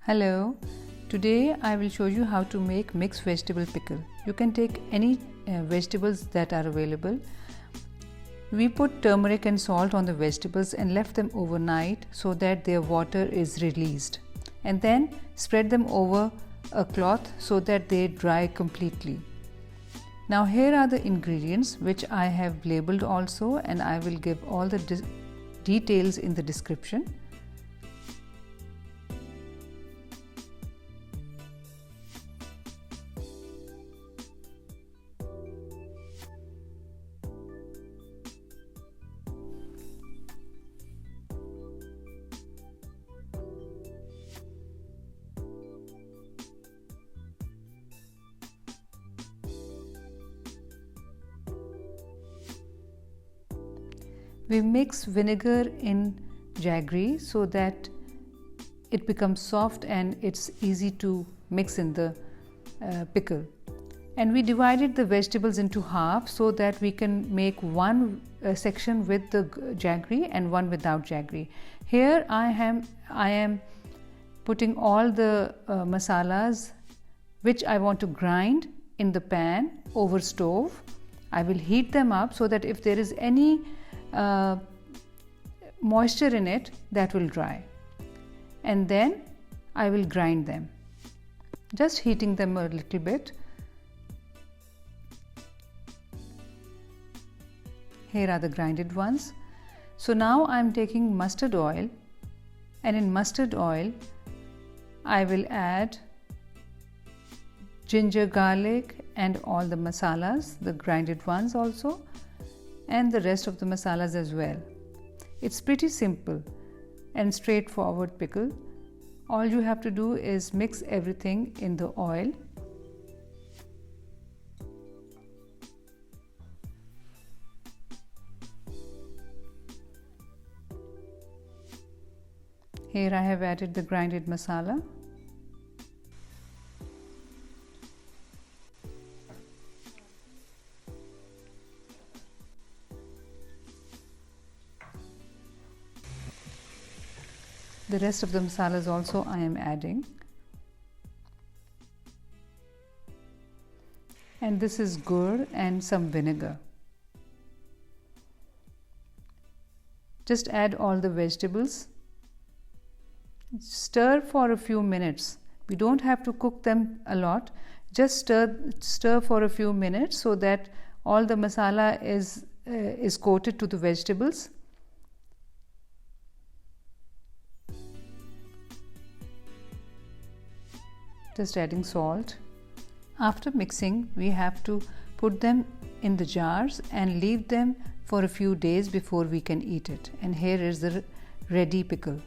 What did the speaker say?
Hello, today I will show you how to make mixed vegetable pickle. You can take any vegetables that are available. We put turmeric and salt on the vegetables and left them overnight so that their water is released, and then spread them over a cloth so that they dry completely. Now here are the ingredients which I have labeled also, and I will give all the details in the description. We mix vinegar in jaggery so that it becomes soft and it's easy to mix in the pickle. And we divided the vegetables into half so that we can make one section with the jaggery and one without jaggery. Here I am putting all the masalas which I want to grind in the pan over stove. I will heat them up so that if there is any moisture in it, that will dry, and then I will grind them, just heating them a little bit. Here are the grinded ones. So now I am taking mustard oil, and in mustard oil I will add ginger, garlic and all the masalas, the grinded ones also, and the rest of the masalas as well. It's pretty simple and straightforward pickle. All you have to do is mix everything in the oil. Here I have added the grinded masala. The rest of the masalas also I am adding, and this is gur and some vinegar. Just add all the vegetables, stir for a few minutes. We don't have to cook them a lot, just stir for a few minutes so that all the masala is coated to the vegetables. Just adding salt. After mixing, we have to put them in the jars and leave them for a few days before we can eat it. And here is the ready pickle.